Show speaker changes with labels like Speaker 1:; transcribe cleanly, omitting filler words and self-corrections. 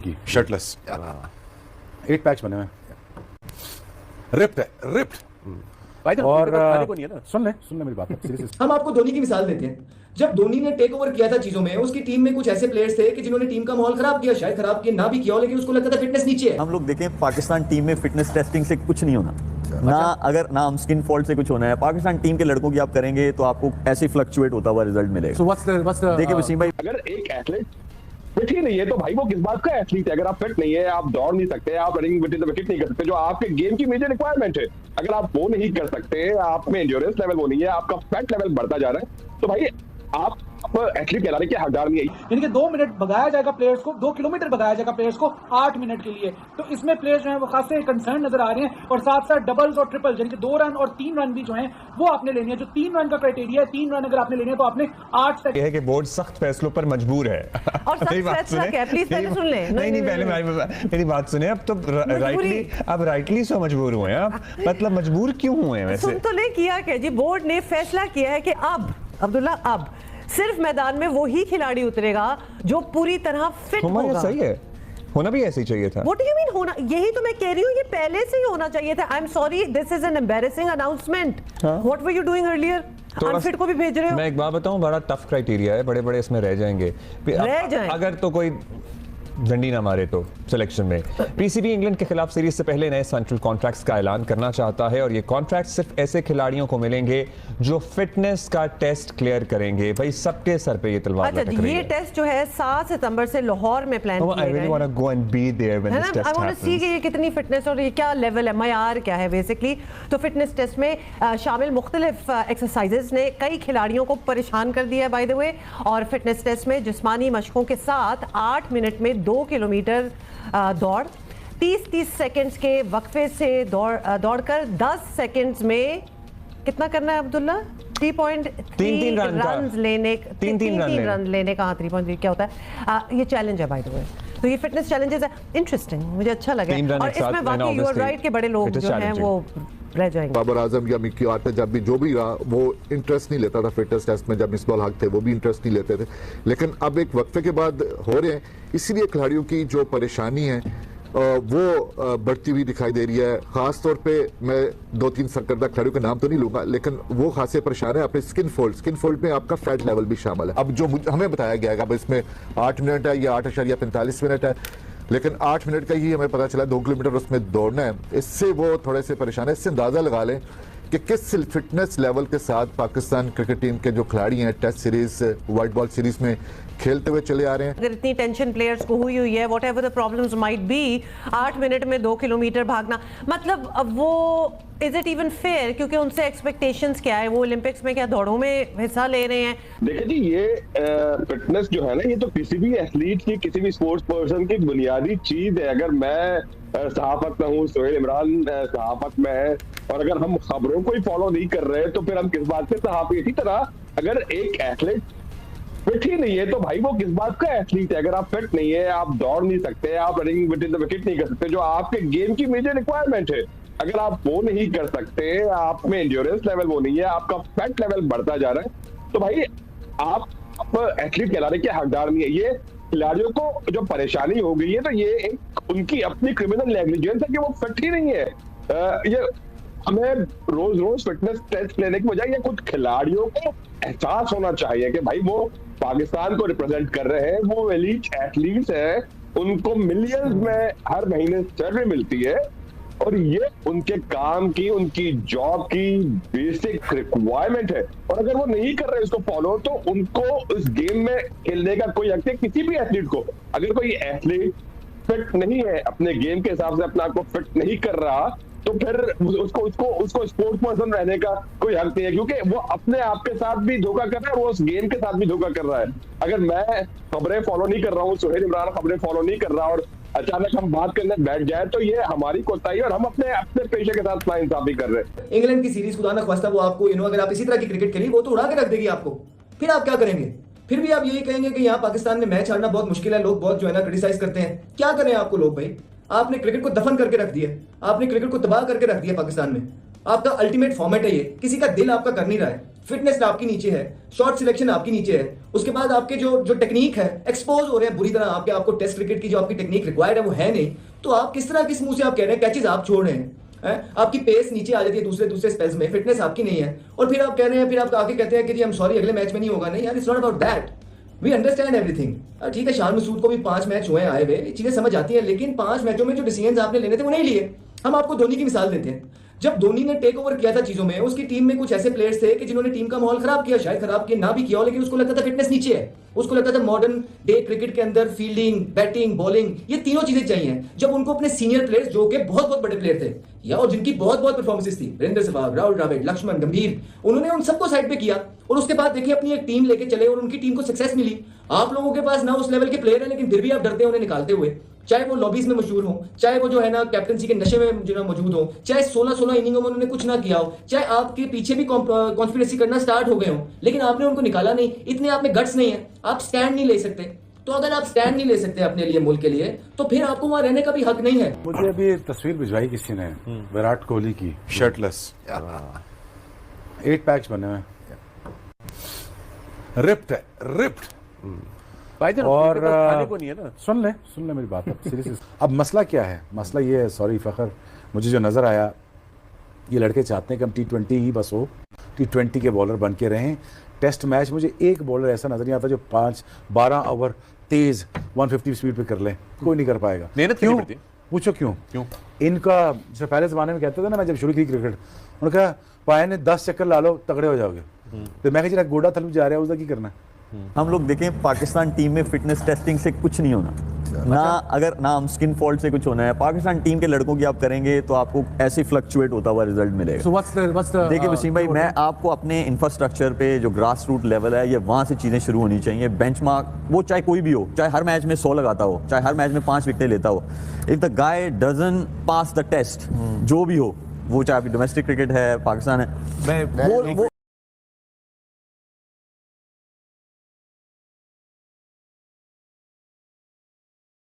Speaker 1: की shirtless 8 PACS बने हुए रिप्ड है रिप्ड और सुन ले मेरी बात सीरियसली।
Speaker 2: हम आपको धोनी की मिसाल देते हैं। जब धोनी ने टेक ओवर किया था चीजों में, उसकी टीम में कुछ ऐसे प्लेयर्स थे कि जिन्होंने टीम का माहौल खराब किया, शायद खराब किया ना भी किया हो, लेकिन उसको लगता था फिटनेस नीचे है।
Speaker 3: हम लोग देखें पाकिस्तान टीम में फिटनेस टेस्टिंग से कुछ नहीं होना ना हम स्किन फॉल्ट से कुछ होना है। पाकिस्तान टीम के लड़कों की आप करेंगे तो आपको ऐसे फ्लक्चुएट होता हुआ रिजल्ट मिलेगा।
Speaker 1: So what's the
Speaker 3: देखिए वसीम भाई,
Speaker 4: अगर एक एथलीट फिट ही नहीं है तो भाई वो किस बात का एथलीट है? अगर आप फिट नहीं है, आप दौड़ नहीं सकते, आप रनिंग विद द विकेट नहीं कर सकते, जो आपके गेम की मेजर रिक्वायरमेंट है, अगर आप वो नहीं कर सकते, आप में एंड्योरेंस लेवल वो नहीं है, आपका फैट लेवल बढ़ता जा रहा है, तो भाई आप एथलीट कहलाने के हकदार नहीं है।
Speaker 5: यानी कि 2 मिनट भगाया जाएगा प्लेयर्स को, 2 किलोमीटर भगाया जाएगा प्लेयर्स को 8 मिनट के लिए। तो इसमें प्लेयर्स जो हैं वो खासे कंसर्न नजर आ रहे हैं। और साथ साथ डबल्स और ट्रिपल यानी कि 2 रन और 3 रन भी जो हैं वो आपने लेनी है। जो 3 रन का क्राइटेरिया है, 3 रन अगर आपने लेने हैं तो आपने 8 सेकंड।
Speaker 6: यह है कि बोर्ड सख्त फैसलों पर मजबूर है।
Speaker 7: और सख्त फैसला क्या है? प्लीज पहले सुन लें।
Speaker 6: नहीं पहले मेरी बात सुने। अब तो राइटली सो मजबूर हुए हैं आप। मतलब मजबूर क्यों हुए हैं वैसे?
Speaker 7: सुन तो ले किया क्या जी, बोर्ड ने फैसला किया है कि अब अब्दुल्ला अब सिर्फ मैदान में वो ही खिलाड़ी उतरेगा जो पूरी तरह फिट होगा।
Speaker 6: सही है, होना भी ऐसे ही चाहिए था।
Speaker 7: What do you mean होना? यही तो मैं कह रही हूँ, ये पहले से ही होना चाहिए था। I'm sorry, this is an embarrassing announcement. What were you doing earlier? Unfit को भी भेज रहे हो।
Speaker 6: मैं एक बात बताऊं, बड़ा टफ क्राइटेरिया है, बड़े इसमें रह जाएंगे। अगर तो कोई डंडी ना मारे तो सिलेक्शन में। पीसीबी इंग्लैंड के खिलाफ सीरीज से पहले नए सेंट्रल कॉन्ट्रैक्ट्स का ऐलान करना चाहता है और ये कॉन्ट्रैक्ट सिर्फ ऐसे खिलाड़ियों को मिलेंगे जो फिटनेस का टेस्ट क्लियर करेंगे। भाई सबके सर पे ये तलवार लटक रही है।
Speaker 7: ये टेस्ट जो है 7 सितंबर से लाहौर में प्लान किया गया है।
Speaker 6: I really want to go and be there when this test happens.
Speaker 7: I want to see कि ये कितनी फिटनेस और ये क्या लेवल है, मयार क्या है बेसिकली। तो फिटनेस टेस्ट में शामिल मुख्तलिफ एक्सरसाइजेस ने कई खिलाड़ियों को परेशान कर दिया है बाय द वे। और फिटनेस टेस्ट में जिस्मानी मशकों के साथ 8 मिनट में 2 किलोमीटर दौड़, 30 सेकंड्स के वक्फे से दौड़कर 10 सेकंड्स में कितना करना है अब्दुल्ला? 3.3 रन लेने, 3 रन लेने का। 3.3 क्या होता है? ये चैलेंज है बाय द वे। तो ये फिटनेस चैलेंजेस है, इंटरेस्टिंग, मुझे अच्छा लगा। और इसमें वाकई यू आर राइट कि बड़े लोग जो हैं वो रह जाएंगे।
Speaker 8: बाबर आजम या मिक्की आर्टेट जब भी जो भी रहा वो इंटरेस्ट नहीं लेता था फिटनेस टेस्ट में। जब मिसबाह हक थे वो भी इंटरेस्ट नहीं लेते थे, लेकिन अब एक वक्फे के बाद हो रहे हैं, इसीलिए खिलाड़ियों की जो परेशानी है वो बढ़ती हुई दिखाई दे रही है। खास तौर पे मैं 2-3 सरकर्दा खिलाड़ियों का नाम तो नहीं लूंगा, लेकिन वो खासे परेशान है अपने स्किन फोल्ड में आपका फैट लेवल भी शामिल है। अब जो हमें बताया गया है अब इसमें 8 मिनट है या 8.45 मिनट है, लेकिन 8 मिनट का ही हमें पता चला 2 किलोमीटर उसमें दौड़ना है। इससे वो थोड़े से परेशान है। इससे अंदाजा लगा लें कि किस फिटनेस लेवल के साथ पाकिस्तान क्रिकेट टीम के जो खिलाड़ी हैं test series, white ball series में खेलते हुए चले आ रहे हैं।
Speaker 7: अगर इतनी टेंशन प्लेयर्स को हुई है, what ever the problems might be, 8 minute में 2 किलोमीटर भागना, मतलब अब वो इज इट इवन फेयर? क्योंकि उनसे एक्सपेक्टेशंस क्या है? वो ओलंपिक्स में क्या दौड़ों में हिस्सा ले रहे हैं?
Speaker 4: देखिए जी, ये फिटनेस जो है ना, ये तो किसी भी एथलीट की, किसी भी स्पोर्ट्स पर्सन की बुनियादी चीज है। अगर मैं सहाफत में हूँ, सोहेल इमरान सहाफत में है, और अगर हम खबरों को ही फॉलो नहीं कर रहे तो फिर हम किस बात के सहाफी? इसी तरह अगर एक एथलीट फिट ही नहीं है तो भाई वो किस बात का एथलीट है? अगर आप फिट नहीं है, आप दौड़ नहीं सकते, आप रनिंग विद द विकेट नहीं कर सकते, जो आपके गेम की मेजर रिक्वायरमेंट है, अगर आप वो नहीं कर सकते, आप में एंड्योरेंस लेवल वो नहीं है, आपका फैट लेवल बढ़ता जा रहा है, तो भाई आप एथलीट कहलाने के हकदार नहीं है। ये खिलाड़ियों को जो परेशानी हो गई है तो ये एक उनकी अपनी क्रिमिनल नेग्लिजेंस है कि वो फिट ही नहीं है। ये हमें रोज फिटनेस टेस्ट लेने की बजाय ये कुछ खिलाड़ियों को एहसास होना चाहिए कि भाई वो पाकिस्तान को रिप्रेजेंट कर रहे हैं, वो एलीट एथलीट्स हैं, उनको मिलियंस में हर महीने सैलरी मिलती है, और ये उनके काम की, उनकी जॉब की बेसिक रिक्वायरमेंट है। और अगर वो नहीं कर रहे इसको फॉलो, तो उनको इस गेम में खेलने का कोई हक है किसी भी एथलीट को। अगर कोई एथलीट फिट नहीं है, अपने गेम के हिसाब से अपने आप को फिट नहीं कर रहा, तो फिर उसको स्पोर्ट्स पर्सन रहने का कोई हक नहीं है, क्योंकि वो अपने आप के साथ भी धोखा कर रहा है, वो उस गेम के साथ भी धोखा कर रहा है। अगर मैं खबरें फॉलो नहीं कर रहा हूँ, सोहेल इमरान खबरें फॉलो नहीं कर रहा और अचानक हम बात करने बैठ जाए तो ये हमारी कोताही है और हम अपने पेशे के साथ नाइंसाफी कर रहे हैं।
Speaker 2: इंग्लैंड की सीरीज खुदा ना ख्वास्ता वो आपको अगर आप इसी तरह की क्रिकेट खेली वो तो उड़ा के रख देगी आपको। फिर आप क्या करेंगे? फिर भी आप यही कहेंगे कि यहाँ पाकिस्तान में मैच हारना बहुत मुश्किल है, लोग बहुत जो है ना क्रिटिसाइज करते हैं। क्या करें आपको लोग? भाई आपने क्रिकेट को दफन करके रख दिया, आपने क्रिकेट को तबाह करके रख दिया पाकिस्तान में। आपका अल्टीमेट फॉर्मेट है ये, किसी का दिल आपका कर नहीं रहा है। फिटनेस आपकी नीचे है, शॉट सिलेक्शन आपकी नीचे है, उसके बाद आपके जो टेक्निक है एक्सपोज हो रहे हैं बुरी तरह, आपको टेस्ट क्रिकेट की जो आपकी टेक्निक रिक्वायर्ड है वो है नहीं, तो आप किस तरह किस मुंह से आप कह रहे हैं कैचेज आप छोड़ रहे हैं? आपकी पेस नीचे आ जाती है दूसरे स्पेल्स में, फिटनेस आपकी नहीं है, और फिर आप कह रहे हैं, फिर आप आके कहते हैं कि जी हम सॉरी अगले मैच में नहीं होगा। नहीं यार, it's not about that, we understand everything. ठीक है, शान मसूद को भी 5 मैच हुए आए हुए, चीजें समझ आती हैं, लेकिन 5 मैचों में जो डिसीजंस आपने लेने थे वो नहीं लिए। हम आपको धोनी की मिसाल देते हैं, जब धोनी ने टेक ओवर किया था चीजों में, उसकी टीम में कुछ ऐसे प्लेयर्स थे कि जिन्होंने टीम का माहौल खराब किया, शायद खराब किया ना भी किया हो, लेकिन उसको लगता था फिटनेस नीचे है, उसको लगता था मॉडर्न डे क्रिकेट के अंदर फील्डिंग, बैटिंग, बॉलिंग, ये तीनों चीजें चाहिए। जब उनको अपने सीनियर प्लेयर्स जो कि बहुत बड़े प्लेयर थे या और जिनकी बहुत परफॉर्मेंसेस थी, वीरेंद्र सहवाग, राहुल द्रविड़, लक्ष्मण, गंभीर, उन्होंने उन सबको साइड पे किया और उसके बाद देखिए अपनी एक टीम लेके चले और उनकी टीम को सक्सेस मिली। आप लोगों के पास ना उस लेवल के प्लेयर है, लेकिन फिर भी आप डरते हैं उन्हें निकालते हुए, चाहे वो लॉबीज में मशहूर हो, चाहे वो जो है ना कैप्टनसी के नशे में जो ना मौजूद हो, चाहे 16 इनिंगों में उन्होंने कुछ ना किया हो, चाहे आपके पीछे भी कॉन्स्पिरेसी करना स्टार्ट हो गए हो, लेकिन आपने उनको निकाला नहीं। इतने आप में गट्स नहीं है, आप स्टैंड नहीं ले सकते। तो अगर आप स्टैंड नहीं ले सकते अपने लिए, मुल्क के लिए, तो फिर आपको वहां रहने का भी हक नहीं है।
Speaker 1: मुझे अभी तस्वीर भिजवाई किसी ने विराट कोहली की, शर्टलेस, 8 पैक्स बने हुए, रिप्ड है, रिप्ड। और
Speaker 9: को नहीं है ना।
Speaker 1: सुन ले मेरी बात सीरियसली। अब मसला क्या है? मसला ये है, सॉरी फखर, मुझे जो नजर आया, ये लड़के चाहते हैं कि हम T20 ही बस हो, T20 के बॉलर बन के रहें। टेस्ट मैच मुझे एक बॉलर ऐसा नजर नहीं आता जो 5-12 ओवर तेज 150 स्पीड पे कर ले, कोई नहीं कर पाएगा।
Speaker 9: मेहनत
Speaker 1: क्यों?
Speaker 9: करनी पड़ती है।
Speaker 1: पूछो क्यों? इनका जो पहले जमाने में कहते थे ना, मैं जब शुरू की क्रिकेट, उन्होंने कहा पाए ने 10 चक्कर ला लो तगड़े हो जाओगे। तो मैं कहा गोडा थलू जा रहा है, उसका की करना।
Speaker 3: हम लोग देखें पाकिस्तान टीम में फिटनेस टेस्टिंग से कुछ नहीं होना, ना हम स्किन फॉल्ट से कुछ होना है। पाकिस्तान टीम के लड़कों की आप करेंगे तो आपको ऐसे फ्लक्चुएट होता हुआ रिजल्ट मिलेगा।
Speaker 1: So what's the
Speaker 3: देखिए वसीम भाई, मैं आपको अपने इंफ्रास्ट्रक्चर पे जो ग्रास रूट लेवल है, ये वहां से चीजें शुरू होनी चाहिए। बेंचमार्क वो चाहे कोई भी हो, चाहे हर मैच में 100 लगाता हो, चाहे हर मैच में 5 विकेटें लेता हो, if the guy doesn't pass the test, जो भी हो, वो चाहे अभी डोमेस्टिक क्रिकेट है, पाकिस्तान है, वो